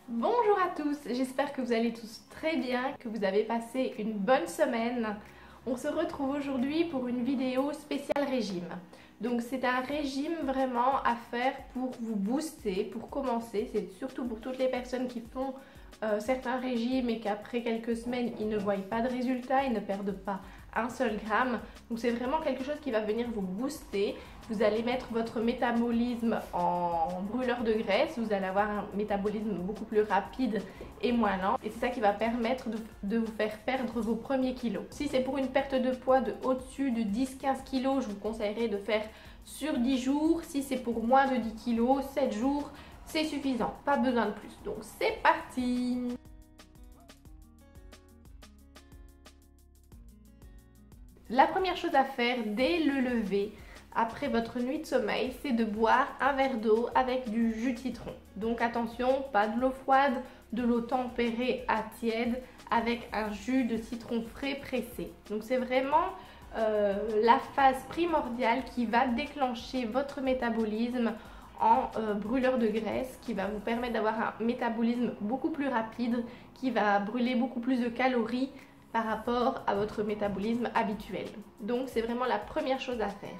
Bonjour à tous, j'espère que vous allez tous très bien, que vous avez passé une bonne semaine. On se retrouve aujourd'hui pour une vidéo spéciale régime. Donc c'est un régime vraiment à faire pour vous booster, pour commencer. C'est surtout pour toutes les personnes qui font certains régimes et qu'après quelques semaines ils ne voient pas de résultats, ils ne perdent pas un seul gramme. Donc c'est vraiment quelque chose qui va venir vous booster. Vous allez mettre votre métabolisme en brûleur de graisse, vous allez avoir un métabolisme beaucoup plus rapide et moins lent. Et c'est ça qui va permettre de vous faire perdre vos premiers kilos. Si c'est pour une perte de poids de au-dessus de 10-15 kilos, je vous conseillerais de faire sur 10 jours. Si c'est pour moins de 10 kilos, 7 jours, c'est suffisant. Pas besoin de plus. Donc c'est parti! La première chose à faire dès le lever, après votre nuit de sommeil, c'est de boire un verre d'eau avec du jus de citron. Donc attention, pas de l'eau froide, de l'eau tempérée à tiède avec un jus de citron frais pressé. Donc c'est vraiment la phase primordiale qui va déclencher votre métabolisme en brûleur de graisse, qui va vous permettre d'avoir un métabolisme beaucoup plus rapide, qui va brûler beaucoup plus de calories par rapport à votre métabolisme habituel. Donc c'est vraiment la première chose à faire.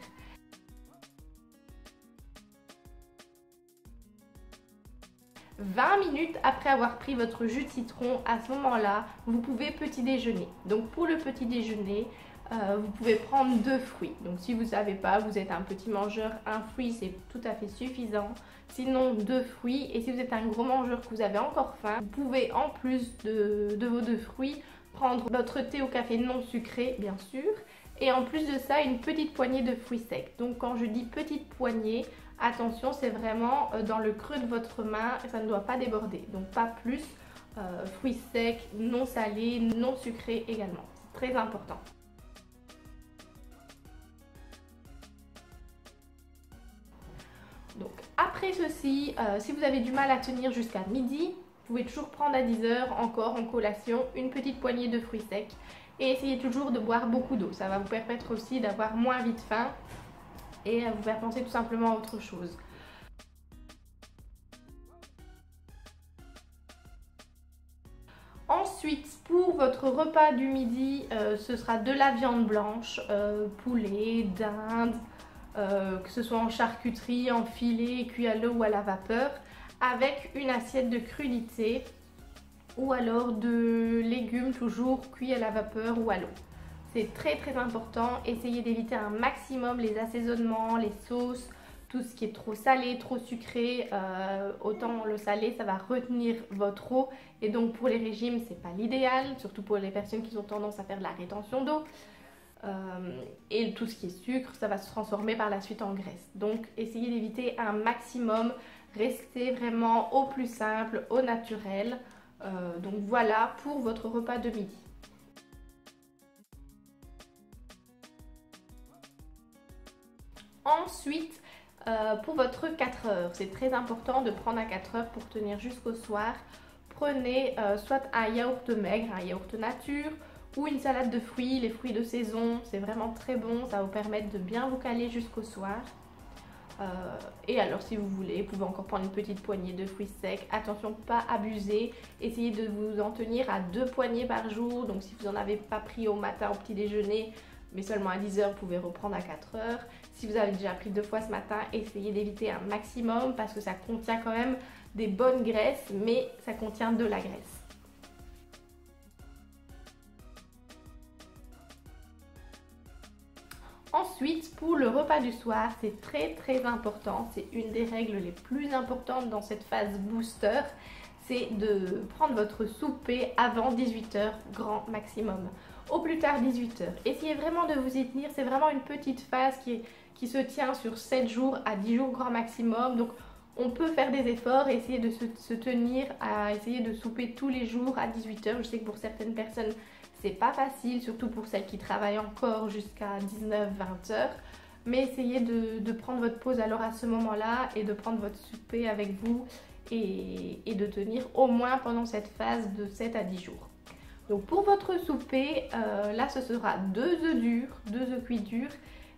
« 20 minutes après avoir pris votre jus de citron, à ce moment-là, vous pouvez petit déjeuner. Donc pour le petit déjeuner, vous pouvez prendre 2 fruits. Donc si vous ne savez pas, vous êtes un petit mangeur, un fruit c'est tout à fait suffisant. Sinon 2 fruits. Et si vous êtes un gros mangeur que vous avez encore faim, vous pouvez en plus de vos 2 fruits, prendre votre thé au café non sucré bien sûr. Et en plus de ça, une petite poignée de fruits secs. Donc quand je dis petite poignée, attention, c'est vraiment dans le creux de votre main et ça ne doit pas déborder. Donc pas plus, fruits secs, non salés, non sucrés également. C'est très important. Donc après ceci, si vous avez du mal à tenir jusqu'à midi, vous pouvez toujours prendre à 10 h encore en collation une petite poignée de fruits secs et essayez toujours de boire beaucoup d'eau. Ça va vous permettre aussi d'avoir moins vite faim et à vous faire penser tout simplement à autre chose. Ensuite, pour votre repas du midi, ce sera de la viande blanche, poulet, dinde, que ce soit en charcuterie, en filet, cuit à l'eau ou à la vapeur, avec une assiette de crudités ou alors de légumes toujours cuits à la vapeur ou à l'eau. C'est très important, essayez d'éviter un maximum les assaisonnements, les sauces, tout ce qui est trop salé, trop sucré. Autant le salé ça va retenir votre eau et donc pour les régimes c'est pas l'idéal, surtout pour les personnes qui ont tendance à faire de la rétention d'eau. Et tout ce qui est sucre, ça va se transformer par la suite en graisse. Donc essayez d'éviter un maximum, restez vraiment au plus simple, au naturel. Donc voilà pour votre repas de midi. Ensuite, pour votre 4 heures, c'est très important de prendre à 4 heures pour tenir jusqu'au soir. Prenez soit un yaourt maigre, un yaourt nature, ou une salade de fruits, les fruits de saison, c'est vraiment très bon, ça va vous permettre de bien vous caler jusqu'au soir. Et alors si vous voulez, vous pouvez encore prendre une petite poignée de fruits secs. Attention, pas abuser, essayez de vous en tenir à 2 poignées par jour. Donc si vous n'en avez pas pris au matin au petit déjeuner, mais seulement à 10 h, vous pouvez reprendre à 4 heures. Si vous avez déjà pris 2 fois ce matin, essayez d'éviter un maximum parce que ça contient quand même des bonnes graisses, mais ça contient de la graisse. Ensuite, pour le repas du soir, c'est très important, c'est une des règles les plus importantes dans cette phase booster, c'est de prendre votre souper avant 18 h grand maximum. Au plus tard 18 h. Essayez vraiment de vous y tenir, c'est vraiment une petite phase qui se tient sur 7 jours à 10 jours grand maximum. Donc on peut faire des efforts et essayer de se tenir à essayer de souper tous les jours à 18 h. Je sais que pour certaines personnes, c'est pas facile, surtout pour celles qui travaillent encore jusqu'à 19-20 h. Mais essayez de prendre votre pause alors à ce moment-là et de prendre votre souper avec vous et de tenir au moins pendant cette phase de 7 à 10 jours. Donc pour votre souper, là ce sera 2 œufs durs, 2 œufs cuits durs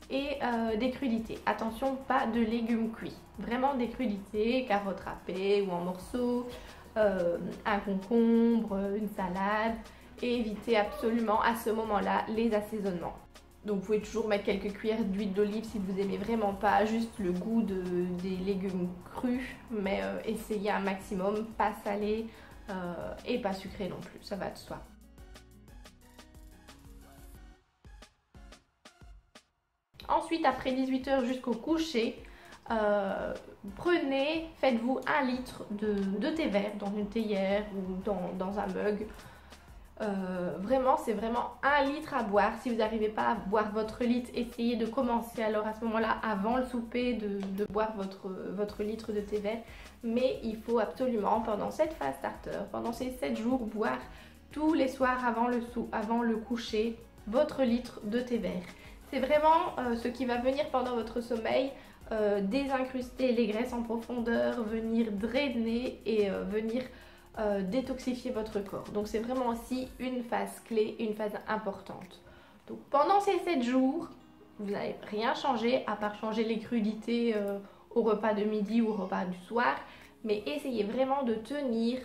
et des crudités. Attention, pas de légumes cuits, vraiment des crudités, carottes râpées ou en morceaux, un concombre, une salade, et évitez absolument à ce moment-là les assaisonnements. Donc vous pouvez toujours mettre quelques cuillères d'huile d'olive si vous aimez vraiment pas juste le goût des légumes crus, mais essayez un maximum, pas salé et pas sucré non plus, ça va de soi. Ensuite, après 18 h jusqu'au coucher, faites-vous 1 litre de thé vert dans une théière ou dans un mug. Vraiment, c'est vraiment 1 litre à boire. Si vous n'arrivez pas à boire votre litre, essayez de commencer alors à ce moment-là, avant le souper, de boire votre litre de thé vert. Mais il faut absolument, pendant cette phase starter, pendant ces 7 jours, boire tous les soirs avant le coucher, votre litre de thé vert. C'est vraiment ce qui va venir pendant votre sommeil, désincruster les graisses en profondeur, venir drainer et venir détoxifier votre corps. Donc c'est vraiment aussi une phase clé, une phase importante. Donc pendant ces 7 jours, vous n'allez rien changer à part changer les crudités au repas de midi ou au repas du soir. Mais essayez vraiment de tenir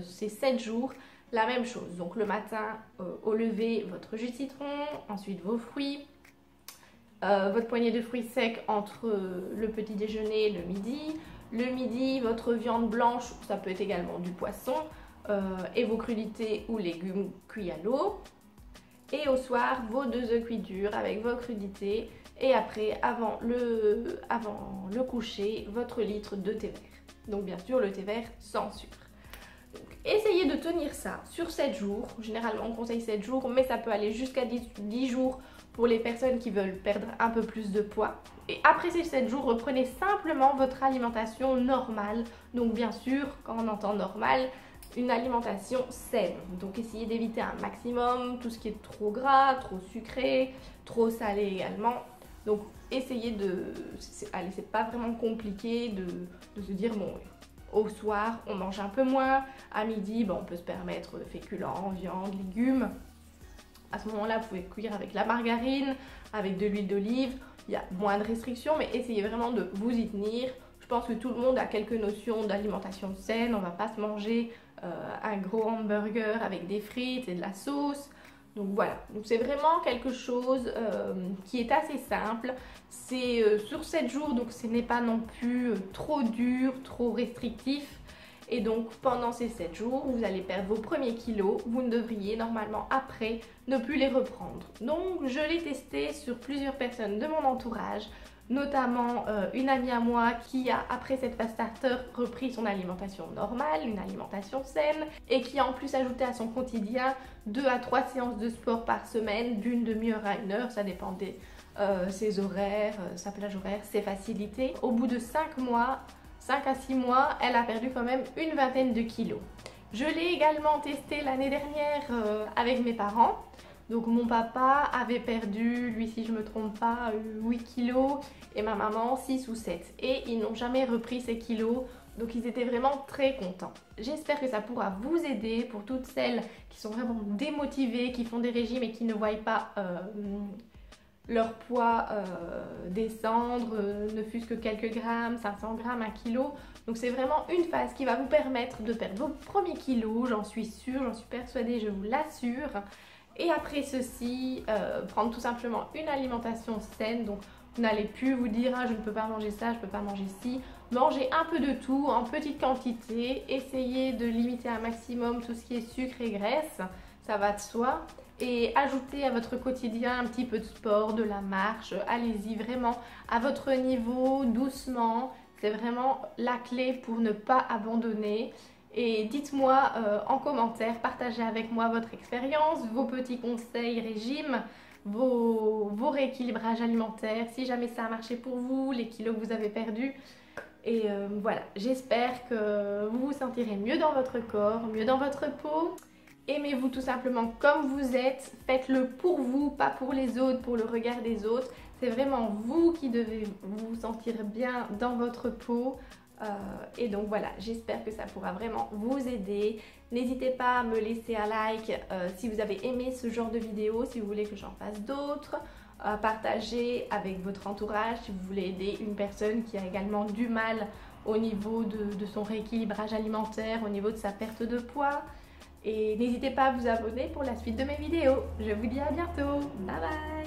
ces 7 jours la même chose. Donc le matin au lever, votre jus de citron, ensuite vos fruits. Votre poignée de fruits secs entre le petit déjeuner et le midi. Le midi, votre viande blanche, ça peut être également du poisson, et vos crudités ou légumes cuits à l'eau. Et au soir, vos 2 œufs cuits durs avec vos crudités. Et après, avant le coucher, votre litre de thé vert. Donc bien sûr, le thé vert sans sucre. Donc, essayez de tenir ça sur 7 jours. Généralement, on conseille 7 jours, mais ça peut aller jusqu'à 10 jours pour les personnes qui veulent perdre un peu plus de poids. Et après ces 7 jours, reprenez simplement votre alimentation normale. Donc bien sûr, quand on entend normal, une alimentation saine. Donc essayez d'éviter un maximum tout ce qui est trop gras, trop sucré, trop salé également. Donc essayez allez, c'est pas vraiment compliqué de se dire bon, au soir on mange un peu moins, à midi on peut se permettre féculents, viande, légumes. À ce moment-là, vous pouvez cuire avec la margarine, avec de l'huile d'olive. Il y a moins de restrictions, mais essayez vraiment de vous y tenir. Je pense que tout le monde a quelques notions d'alimentation saine. On ne va pas se manger un gros hamburger avec des frites et de la sauce. Donc voilà, donc c'est vraiment quelque chose qui est assez simple. C'est sur 7 jours, donc ce n'est pas non plus trop dur, trop restrictif. Et donc pendant ces 7 jours, vous allez perdre vos premiers kilos. Vous ne devriez normalement après ne plus les reprendre. Donc je l'ai testé sur plusieurs personnes de mon entourage, notamment une amie à moi qui a après cette phase starter repris son alimentation normale, une alimentation saine, et qui a en plus ajouté à son quotidien 2 à 3 séances de sport par semaine, d'une demi-heure à 1 heure, ça dépendait ses horaires, sa plage horaire, ses facilités. Au bout de 5 à 6 mois, elle a perdu quand même une vingtaine de kilos. Je l'ai également testé l'année dernière avec mes parents. Donc mon papa avait perdu, lui si je ne me trompe pas, 8 kilos et ma maman 6 ou 7. Et ils n'ont jamais repris ces kilos, donc ils étaient vraiment très contents. J'espère que ça pourra vous aider pour toutes celles qui sont vraiment démotivées, qui font des régimes et qui ne voient pas leur poids descendre, ne fût-ce que quelques grammes, 500 grammes, 1 kilo. Donc c'est vraiment une phase qui va vous permettre de perdre vos premiers kilos, j'en suis sûre, j'en suis persuadée, je vous l'assure. Et après ceci, prendre tout simplement une alimentation saine. Donc vous n'allez plus vous dire ah, je ne peux pas manger ça, je ne peux pas manger ci. Mangez un peu de tout en petite quantité. Essayez de limiter un maximum tout ce qui est sucre et graisse, ça va de soi. Et ajoutez à votre quotidien un petit peu de sport, de la marche. Allez-y vraiment à votre niveau, doucement. C'est vraiment la clé pour ne pas abandonner. Et dites-moi en commentaire, partagez avec moi votre expérience, vos petits conseils régime, vos rééquilibrages alimentaires, si jamais ça a marché pour vous, les kilos que vous avez perdus. Et voilà, j'espère que vous vous sentirez mieux dans votre corps, mieux dans votre peau. Aimez-vous tout simplement comme vous êtes, faites-le pour vous, pas pour les autres, pour le regard des autres. C'est vraiment vous qui devez vous sentir bien dans votre peau. Et donc voilà, j'espère que ça pourra vraiment vous aider. N'hésitez pas à me laisser un like si vous avez aimé ce genre de vidéo, si vous voulez que j'en fasse d'autres. Partagez avec votre entourage si vous voulez aider une personne qui a également du mal au niveau de son rééquilibrage alimentaire, au niveau de sa perte de poids. Et n'hésitez pas à vous abonner pour la suite de mes vidéos. Je vous dis à bientôt. Bye bye.